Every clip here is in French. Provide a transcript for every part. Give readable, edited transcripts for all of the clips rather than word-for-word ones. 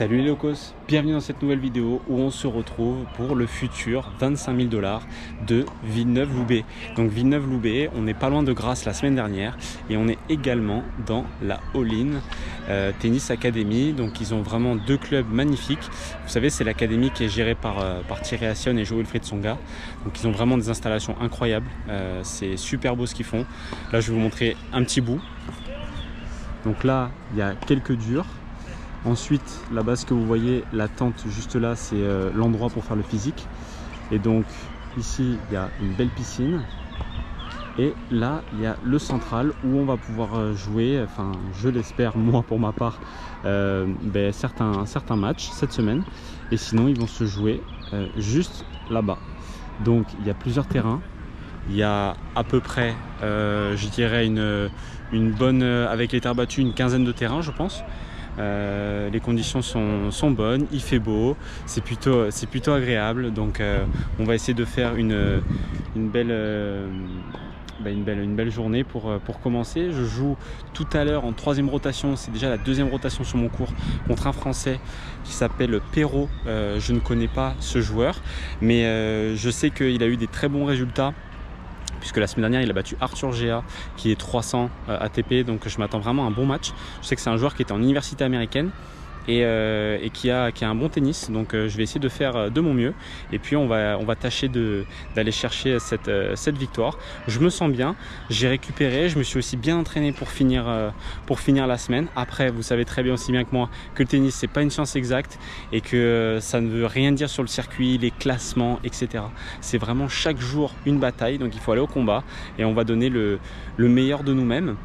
Salut les locos, bienvenue dans cette nouvelle vidéo où on se retrouve pour le futur 25 000 $ de Villeneuve-Loubet. Donc Villeneuve-Loubet, on n'est pas loin de Grasse la semaine dernière et on est également dans la All-in Tennis Academy. Donc ils ont vraiment deux clubs magnifiques. Vous savez, c'est l'académie qui est gérée par Thierry Assion et Jo-Wilfried Tsonga. Donc ils ont vraiment des installations incroyables, c'est super beau ce qu'ils font. Là je vais vous montrer un petit bout. Donc là il y a quelques durs. Ensuite, là-bas, ce que vous voyez, la tente juste là, c'est l'endroit pour faire le physique. Et donc, ici, il y a une belle piscine. Et là, il y a le central où on va pouvoir jouer, enfin, je l'espère, moi, pour ma part, certains matchs cette semaine. Et sinon, ils vont se jouer juste là-bas. Donc, il y a plusieurs terrains. Il y a à peu près, je dirais, une bonne, avec les terres battues, une quinzaine de terrains, je pense. Les conditions sont bonnes, il fait beau, c'est plutôt agréable, donc on va essayer de faire une belle journée pour commencer. Je joue tout à l'heure en troisième rotation, c'est déjà la deuxième rotation sur mon cours contre un Français qui s'appelle Perrault. Je ne connais pas ce joueur, mais je sais qu'il a eu des très bons résultats, puisque la semaine dernière il a battu Arthur Gea qui est 300 ATP, donc je m'attends vraiment à un bon match. Je sais que c'est un joueur qui était en université américaine et qui a un bon tennis, donc je vais essayer de faire de mon mieux et puis on va tâcher d'aller chercher cette victoire. Je me sens bien, j'ai récupéré, je me suis aussi bien entraîné pour finir la semaine. Après, vous savez très bien aussi bien que moi que le tennis c'est pas une science exacte et que ça ne veut rien dire sur le circuit, les classements, etc. C'est vraiment chaque jour une bataille, donc il faut aller au combat et on va donner le meilleur de nous-mêmes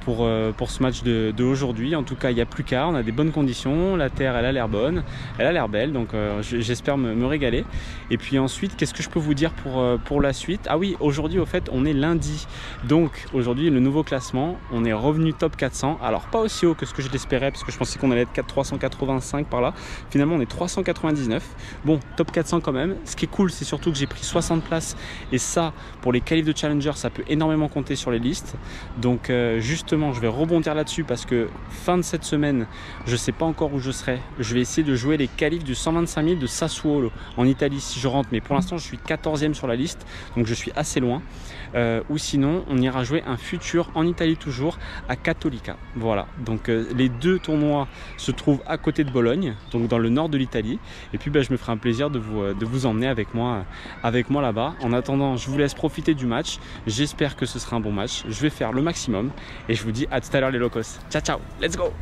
pour ce match de aujourd'hui. En tout cas, il n'y a plus qu'à, on a des bonnes conditions, la terre elle a l'air bonne, elle a l'air belle, donc j'espère me régaler. Et puis ensuite, qu'est-ce que je peux vous dire pour la suite? Ah oui, aujourd'hui au fait on est lundi, donc aujourd'hui le nouveau classement, on est revenu top 400, alors pas aussi haut que ce que je l'espérais parce que je pensais qu'on allait être 385 par là, finalement on est 399, bon top 400 quand même. Ce qui est cool, c'est surtout que j'ai pris 60 places et ça pour les qualifs de challenger ça peut énormément compter sur les listes, donc justement je vais rebondir là-dessus parce que fin de cette semaine je sais pas encore où je serai. Je vais essayer de jouer les qualifs du 125 000 de Sassuolo en Italie si je rentre, mais pour l'instant je suis 14e sur la liste, donc je suis assez loin. Ou sinon on ira jouer un futur en Italie toujours à Cattolica. Voilà, donc les deux tournois se trouvent à côté de Bologne, donc dans le nord de l'Italie, et puis je me ferai un plaisir de vous emmener avec moi là-bas. En attendant, je vous laisse profiter du match, j'espère que ce sera un bon match, je vais faire le maximum et je vous dis à tout à l'heure les locos. Ciao ciao, let's go.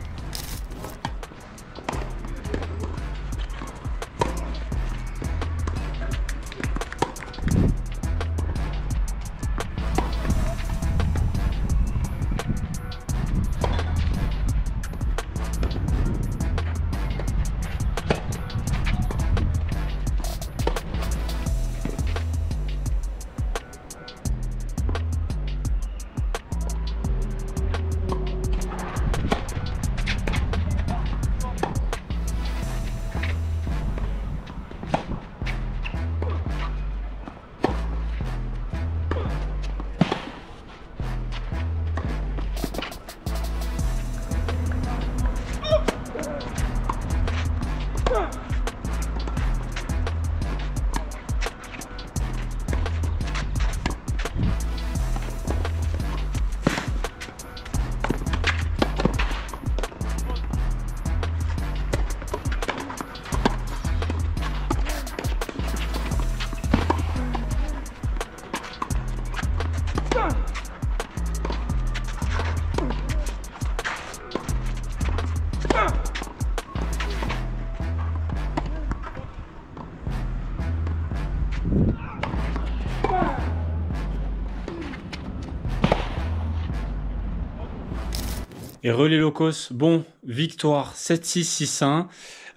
Et relais locos, bon, victoire 7-6,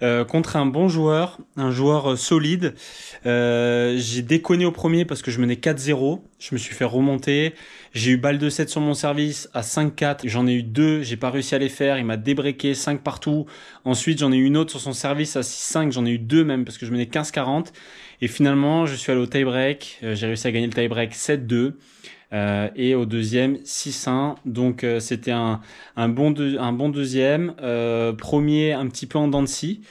6-1 contre un bon joueur, un joueur solide. J'ai déconné au premier parce que je menais 4-0, je me suis fait remonter. J'ai eu balle de 7 sur mon service à 5-4, j'en ai eu 2, j'ai pas réussi à les faire, il m'a débreaké 5 partout. Ensuite j'en ai eu une autre sur son service à 6-5, j'en ai eu 2 même parce que je menais 15-40. Et finalement je suis allé au tie-break, j'ai réussi à gagner le tie-break 7-2. Et au deuxième 6-1, donc c'était un bon deuxième, premier un petit peu en dents de scie,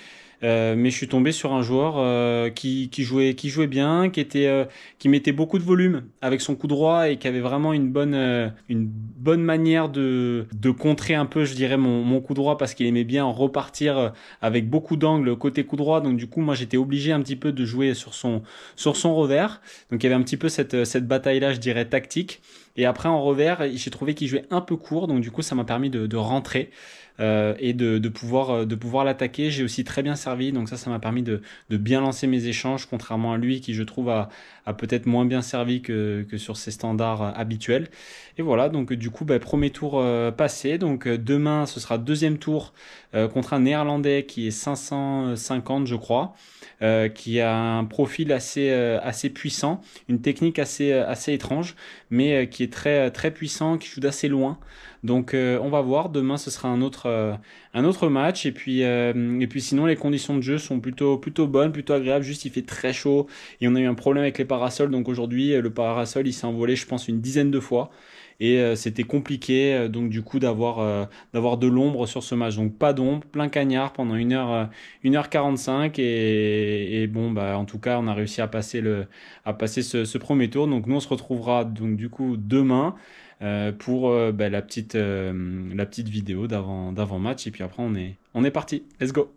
mais je suis tombé sur un joueur qui jouait bien, qui mettait beaucoup de volume avec son coup droit et qui avait vraiment une bonne manière de contrer un peu, je dirais, mon coup droit parce qu'il aimait bien repartir avec beaucoup d'angles côté coup droit. Donc du coup, moi j'étais obligé un petit peu de jouer sur son revers. Donc il y avait un petit peu cette bataille-là, je dirais, tactique. Et après en revers, j'ai trouvé qu'il jouait un peu court, donc du coup ça m'a permis de rentrer et de pouvoir l'attaquer. J'ai aussi très bien servi, donc ça m'a permis de bien lancer mes échanges, contrairement à lui qui je trouve a peut-être moins bien servi que sur ses standards habituels. Et voilà, donc du coup premier tour passé, donc demain ce sera deuxième tour contre un Néerlandais qui est 550 je crois. Qui a un profil assez puissant, une technique assez étrange, mais qui est très puissant, qui joue d'assez loin. Donc on va voir, demain ce sera un autre match et puis sinon les conditions de jeu sont plutôt bonnes, plutôt agréables, juste il fait très chaud et on a eu un problème avec les parasols, donc aujourd'hui le parasol il s'est envolé je pense une dizaine de fois et c'était compliqué donc du coup d'avoir de l'ombre sur ce match, donc pas d'ombre, plein cagnard pendant 1h45 et bon bah en tout cas on a réussi à passer ce premier tour, donc nous on se retrouvera donc du coup demain pour la petite vidéo d'avant match et puis après on est parti, let's go.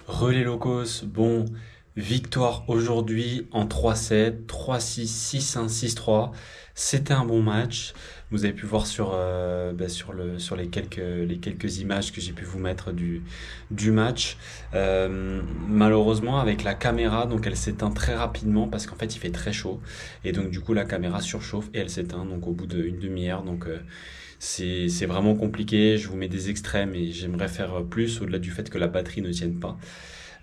Relais locos, bon, victoire aujourd'hui en 3-7, 3-6, 6-1, 6-3. C'était un bon match. Vous avez pu voir sur les quelques images que j'ai pu vous mettre du match. Malheureusement, avec la caméra, donc elle s'éteint très rapidement parce qu'en fait il fait très chaud. Et donc du coup la caméra surchauffe et elle s'éteint donc au bout d'une demi-heure. Donc c'est vraiment compliqué. Je vous mets des extrêmes et j'aimerais faire plus au-delà du fait que la batterie ne tienne pas.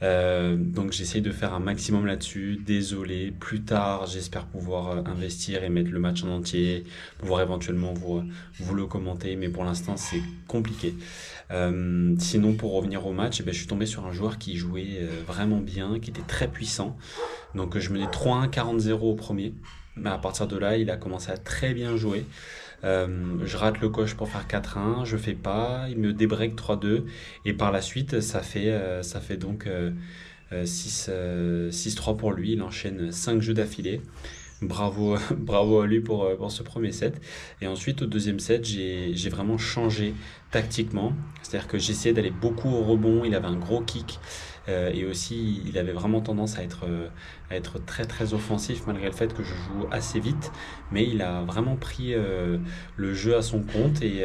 Donc j'essaye de faire un maximum là-dessus. Désolé, plus tard j'espère pouvoir investir et mettre le match en entier, pouvoir éventuellement vous le commenter, mais pour l'instant c'est compliqué. Sinon pour revenir au match, je suis tombé sur un joueur qui jouait vraiment bien, qui était très puissant. Donc je menais 3-1, 40-0 au premier, mais à partir de là il a commencé à très bien jouer. Je rate le coche pour faire 4-1, je fais pas, il me débreak 3-2 et par la suite ça fait donc 6-3 pour lui, il enchaîne 5 jeux d'affilée. Bravo, bravo à lui pour ce premier set. Et ensuite au deuxième set j'ai vraiment changé tactiquement, c'est-à-dire que j'essayais d'aller beaucoup au rebond, il avait un gros kick et aussi il avait vraiment tendance à être très très offensif malgré le fait que je joue assez vite, mais il a vraiment pris le jeu à son compte et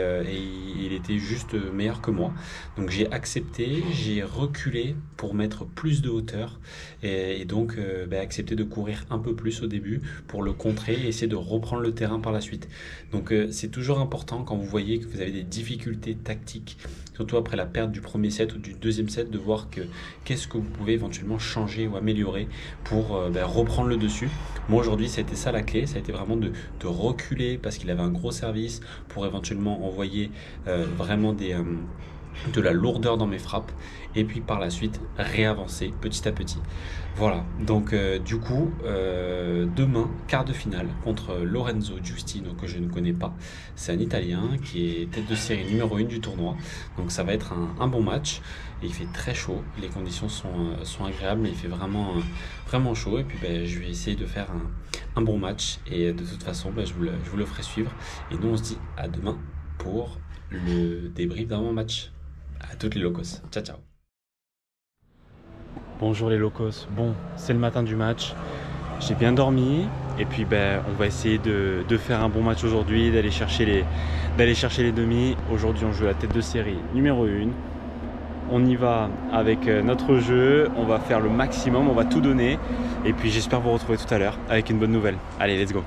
il était juste meilleur que moi. Donc j'ai accepté, j'ai reculé pour mettre plus de hauteur et donc accepter de courir un peu plus au début pour le contrer et essayer de reprendre le terrain par la suite. Donc c'est toujours important quand vous voyez que vous avez des difficultés tactiques, surtout après la perte du premier set ou du deuxième set, de voir qu'est-ce que vous pouvez éventuellement changer ou améliorer pour reprendre le dessus. Moi aujourd'hui, ça a été ça la clé, ça a été vraiment de reculer parce qu'il avait un gros service pour éventuellement envoyer vraiment de la lourdeur dans mes frappes et puis par la suite réavancer petit à petit. Voilà, donc du coup demain quart de finale contre Lorenzo Giustino, que je ne connais pas. C'est un Italien qui est tête de série numéro 1 du tournoi, donc ça va être un bon match. Et il fait très chaud, les conditions sont agréables, mais il fait vraiment chaud. Et puis je vais essayer de faire un bon match et de toute façon je vous le ferai suivre. Et nous on se dit à demain pour le débrief d'un bon match. À toutes les locos, ciao ciao. Bonjour les locos, bon c'est le matin du match, j'ai bien dormi et puis on va essayer de faire un bon match aujourd'hui, d'aller chercher les demi. Aujourd'hui on joue la tête de série numéro 1, on y va avec notre jeu, on va faire le maximum, on va tout donner et puis j'espère vous retrouver tout à l'heure avec une bonne nouvelle. Allez, let's go.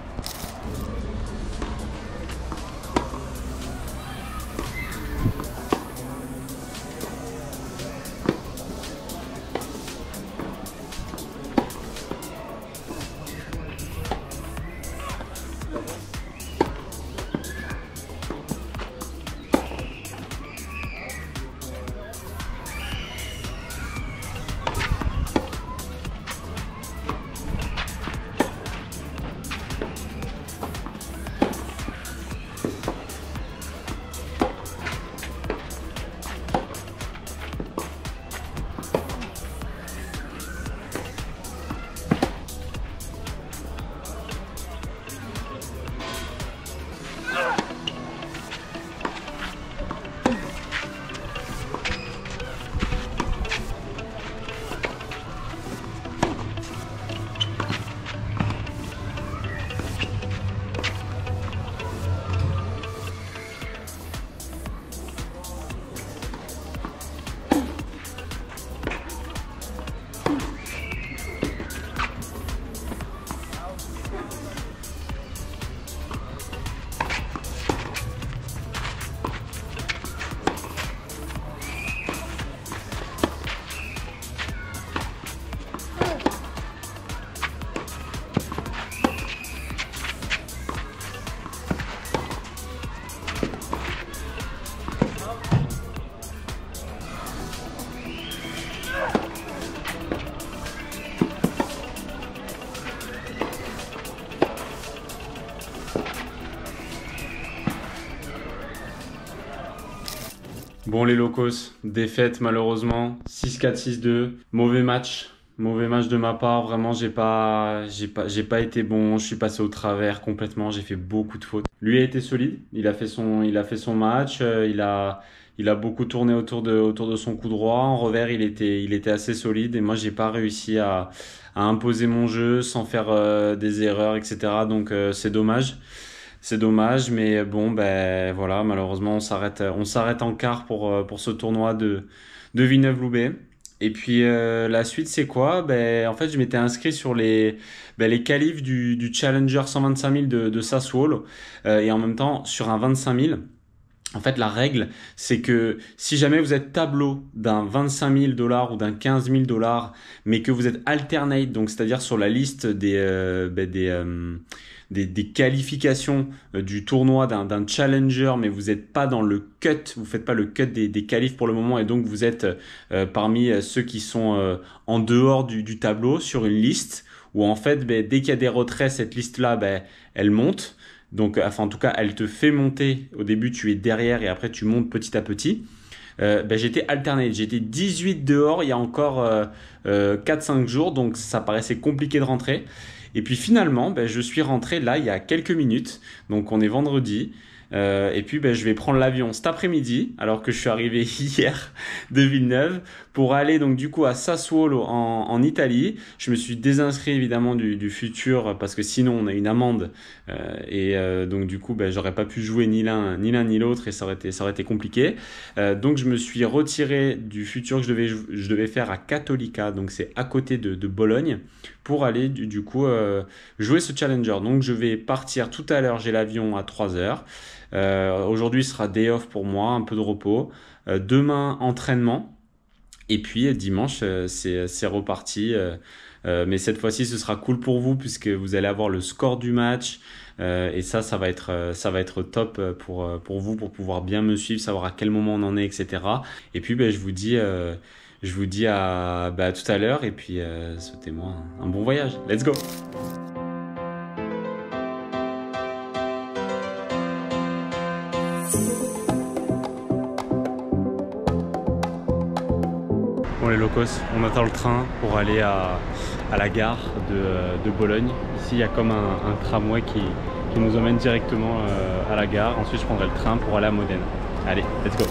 Bon les locos, défaite malheureusement, 6-4, 6-2, mauvais match de ma part, vraiment j'ai pas été bon, je suis passé au travers complètement, j'ai fait beaucoup de fautes. Lui a été solide, il a fait son match, il a beaucoup tourné autour de son coup droit, en revers il était assez solide et moi j'ai pas réussi à imposer mon jeu sans faire des erreurs, etc. Donc c'est dommage. C'est dommage, mais bon, voilà, malheureusement, on s'arrête en quart pour ce tournoi de Villeneuve-Loubet. Et puis la suite, c'est quoi? En fait, je m'étais inscrit sur les qualifs du Challenger 125 000 de Sassuolo et en même temps sur un 25 000. En fait, la règle, c'est que si jamais vous êtes tableau d'un 25 000 $ ou d'un 15 000 $, mais que vous êtes alternate, donc c'est-à-dire sur la liste des qualifications du tournoi d'un challenger, mais vous n'êtes pas dans le cut, vous faites pas le cut des qualifs pour le moment, et donc vous êtes parmi ceux qui sont en dehors du tableau sur une liste où en fait, dès qu'il y a des retraits, cette liste-là, elle monte. Donc, en tout cas, elle te fait monter. Au début, tu es derrière et après, tu montes petit à petit. J'étais alterné. J'étais 18 dehors il y a encore 4-5 jours. Donc, ça paraissait compliqué de rentrer. Et puis, finalement, je suis rentré là il y a quelques minutes. Donc, on est vendredi. Et puis je vais prendre l'avion cet après-midi, alors que je suis arrivé hier de Villeneuve, pour aller donc du coup à Sassuolo en Italie. Je me suis désinscrit évidemment du futur parce que sinon on a une amende donc du coup j'aurais pas pu jouer ni l'un ni l'autre et ça aurait été compliqué. Donc je me suis retiré du futur que je devais faire à Cattolica, donc c'est à côté de Bologne, pour aller du coup jouer ce challenger. Donc je vais partir tout à l'heure, j'ai l'avion à 3h. Aujourd'hui sera day off pour moi, un peu de repos. Demain entraînement. Et puis dimanche, c'est reparti. Mais cette fois-ci, ce sera cool pour vous puisque vous allez avoir le score du match. Et ça va être top pour vous, pour pouvoir bien me suivre, savoir à quel moment on en est, etc. Et puis, je vous dis à tout à l'heure. Et puis, souhaitez-moi un bon voyage. Let's go! Bon les locos, on attend le train pour aller à la gare de Bologne. Ici il y a comme un tramway qui nous emmène directement à la gare. Ensuite je prendrai le train pour aller à Modène. Allez, let's go!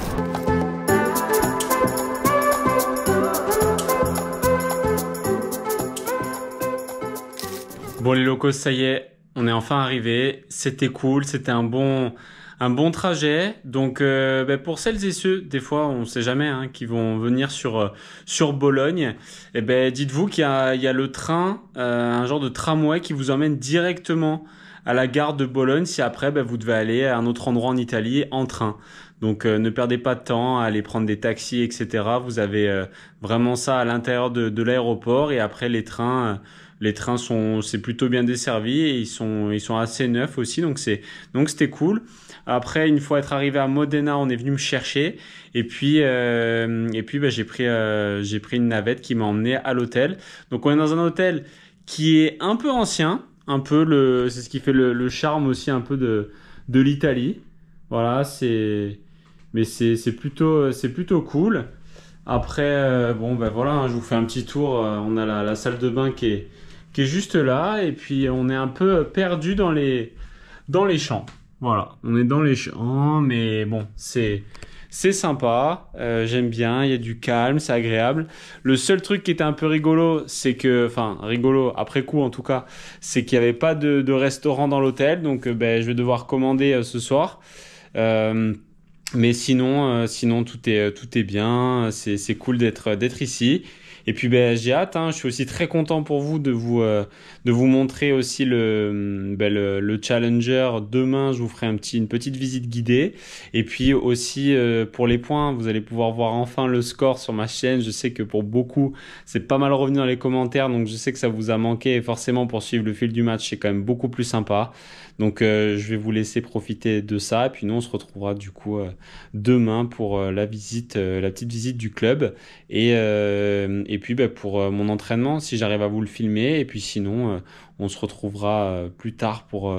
Bon les locos, ça y est, on est enfin arrivé. C'était cool, c'était un bon trajet. Donc pour celles et ceux, des fois on sait jamais, qui vont venir sur Bologne, dites-vous qu'il y a le train, un genre de tramway qui vous emmène directement à la gare de Bologne si après vous devez aller à un autre endroit en Italie en train. Donc ne perdez pas de temps à aller prendre des taxis, etc. Vous avez vraiment ça à l'intérieur de l'aéroport, et après les trains c'est plutôt bien desservi et ils sont assez neufs aussi, donc c'était cool. Après, une fois être arrivé à Modena, on est venu me chercher et puis j'ai pris une navette qui m'a emmené à l'hôtel. Donc on est dans un hôtel qui est un peu ancien, c'est ce qui fait le charme aussi un peu de l'Italie. Voilà, mais c'est plutôt cool. Après voilà, je vous fais un petit tour. On a la salle de bain qui est juste là, et puis on est un peu perdu dans les champs. Voilà, on est dans les champs, mais bon, c'est sympa, j'aime bien, il y a du calme, c'est agréable. Le seul truc qui était un peu rigolo, rigolo après coup en tout cas, c'est qu'il n'y avait pas de restaurant dans l'hôtel, donc je vais devoir commander ce soir. Mais sinon tout est bien, c'est cool d'être ici. Et puis j'ai hâte, je suis aussi très content pour vous de vous montrer aussi le Challenger. Demain, je vous ferai une petite visite guidée. Et puis aussi pour les points, vous allez pouvoir voir enfin le score sur ma chaîne. Je sais que pour beaucoup, c'est pas mal revenu dans les commentaires, donc je sais que ça vous a manqué. Et forcément, pour suivre le fil du match, c'est quand même beaucoup plus sympa. Donc je vais vous laisser profiter de ça. Et puis nous, on se retrouvera du coup demain pour la petite visite du club. Et puis pour mon entraînement, si j'arrive à vous le filmer. Et puis sinon, on se retrouvera plus tard pour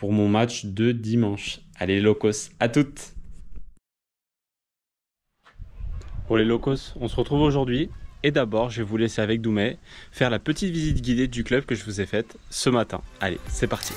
mon match de dimanche. Allez locos, à toutes! Pour les locos, on se retrouve aujourd'hui. Et d'abord, je vais vous laisser avec Doumé faire la petite visite guidée du club que je vous ai faite ce matin. Allez, c'est parti!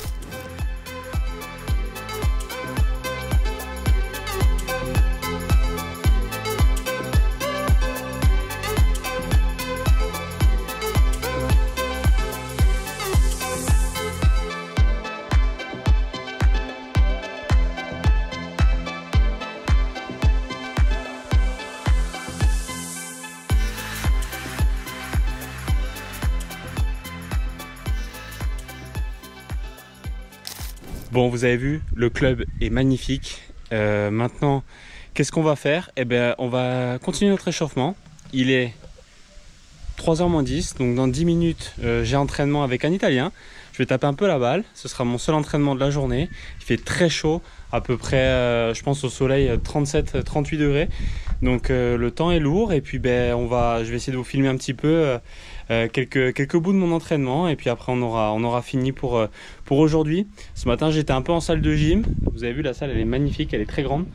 Bon, vous avez vu, le club est magnifique. Maintenant, qu'est-ce qu'on va faire? On va continuer notre échauffement. Il est 3h moins 10, donc dans 10 minutes, j'ai entraînement avec un Italien. Je vais taper un peu la balle. Ce sera mon seul entraînement de la journée. Il fait très chaud, à peu près, je pense au soleil, 37-38 degrés. Donc le temps est lourd. Et puis je vais essayer de vous filmer un petit peu quelques bouts de mon entraînement. Et puis après, on aura fini pour aujourd'hui. Ce matin, j'étais un peu en salle de gym. Vous avez vu, la salle, elle est magnifique, elle est très grande.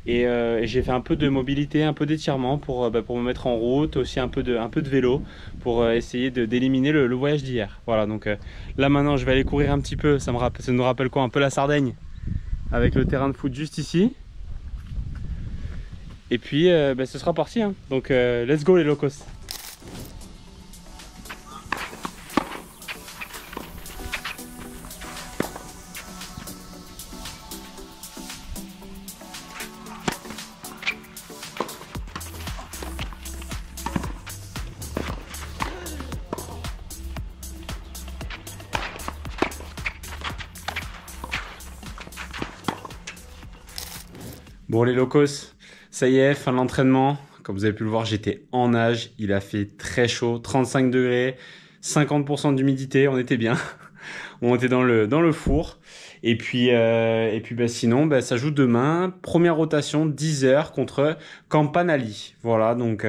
Et j'ai fait un peu de mobilité, un peu d'étirement pour me mettre en route, aussi un peu de vélo pour essayer d'éliminer le voyage d'hier. Voilà, donc là maintenant je vais aller courir un petit peu, ça nous rappelle quoi? Un peu la Sardaigne. avec le terrain de foot juste ici. Et puis ce sera parti, hein. Donc let's go les locos. Bon les locos, ça y est, fin de l'entraînement. Comme vous avez pu le voir, j'étais en nage. Il a fait très chaud, 35 degrés, 50% d'humidité, on était bien. On était dans le four. Et puis sinon, ça joue demain. Première rotation, 10 heures contre Campanali. Voilà, donc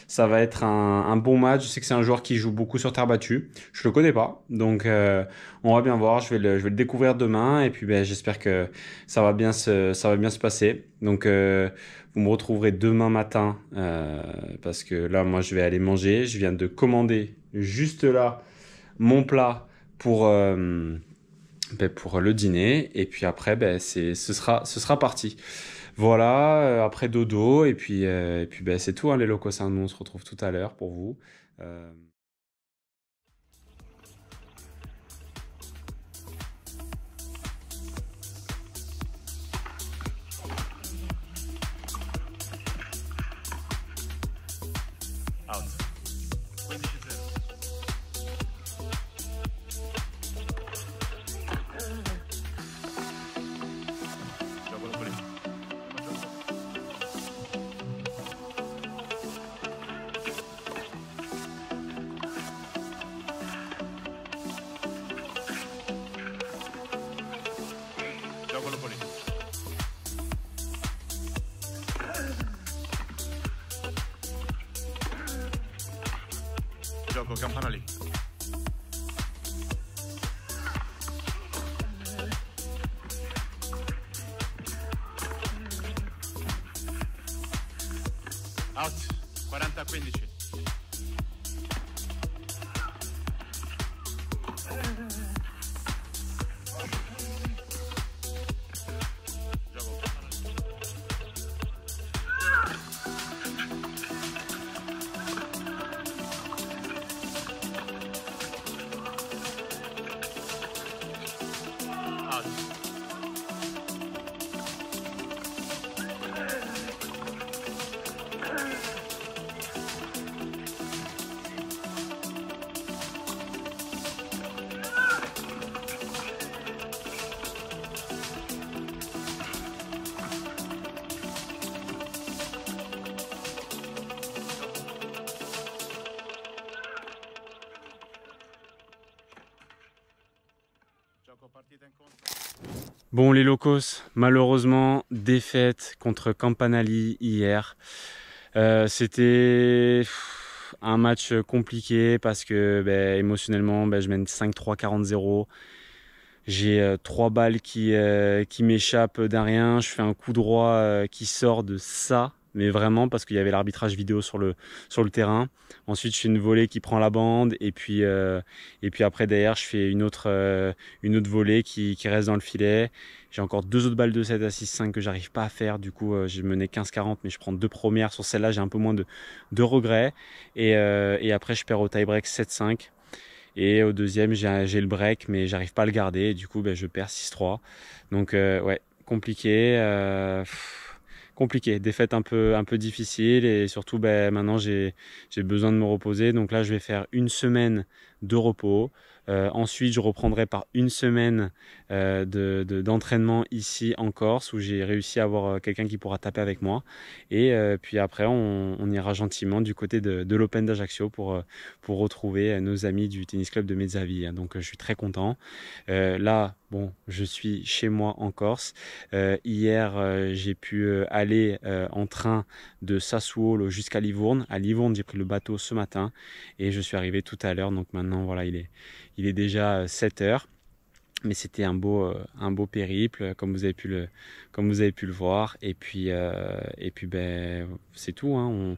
ça va être un bon match. Je sais que c'est un joueur qui joue beaucoup sur terre battue. Je le connais pas, donc on va bien voir. Je vais le découvrir demain. Et puis j'espère que ça va bien se passer. Donc vous me retrouverez demain matin parce que là, moi, je vais aller manger. Je viens de commander juste là mon plat pour le dîner. Et puis après, ce sera parti. Voilà, après dodo. Et puis c'est tout, hein, les locos. Nous, on se retrouve tout à l'heure pour vous. Out. 15-0. Gioco da prima. Gioco da prima. Gioco Campanali. Out. 40-15. Gioco Campanali. Out. Gioco partita incontro. Bon les locos, malheureusement défaite contre Campanali hier. C'était un match compliqué parce que émotionnellement je mène 5-3, 40-0. J'ai 3 balles qui m'échappent d'un rien. Je fais un coup droit qui sort de ça, mais vraiment parce qu'il y avait l'arbitrage vidéo sur le terrain. Ensuite, je fais une volée qui prend la bande et puis après derrière, je fais une autre volée qui reste dans le filet. J'ai encore 2 autres balles de 7 à 6-5 que j'arrive pas à faire. Du coup, je menais 15-40, mais je prends 2 premières. Sur celle-là, j'ai un peu moins de regrets. Et après, je perds au tie-break 7-5. Et au deuxième, j'ai le break, mais j'arrive pas à le garder. Et du coup, je perds 6-3. Donc, ouais, compliqué. Compliqué. Défaite un peu difficile. Et surtout, maintenant, j'ai besoin de me reposer. Donc là, je vais faire une semaine de repos. Ensuite, je reprendrai par une semaine d'entraînement ici en Corse où j'ai réussi à avoir quelqu'un qui pourra taper avec moi. Et puis après, on ira gentiment du côté de l'Open d'Ajaccio pour retrouver nos amis du tennis club de Mezzavi. Donc, je suis très content. Là, bon, je suis chez moi en Corse. Hier, j'ai pu aller en train de Sassuolo jusqu'à Livourne. À Livourne, j'ai pris le bateau ce matin et je suis arrivé tout à l'heure. Donc maintenant, voilà, il est déjà 7 heures. Mais c'était un beau périple, comme vous avez pu le voir. Et puis ben, c'est tout, hein.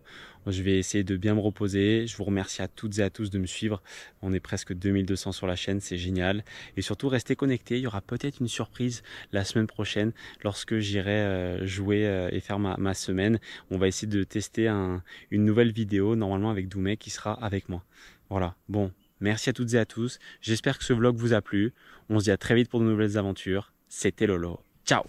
Je vais essayer de bien me reposer. Je vous remercie à toutes et à tous de me suivre. On est presque 2200 sur la chaîne, c'est génial. Et surtout, restez connectés. Il y aura peut-être une surprise la semaine prochaine lorsque j'irai jouer et faire ma semaine. On va essayer de tester une nouvelle vidéo, normalement avec Doumé qui sera avec moi. Voilà, bon. Merci à toutes et à tous. J'espère que ce vlog vous a plu. On se dit à très vite pour de nouvelles aventures. C'était Lolo. Ciao!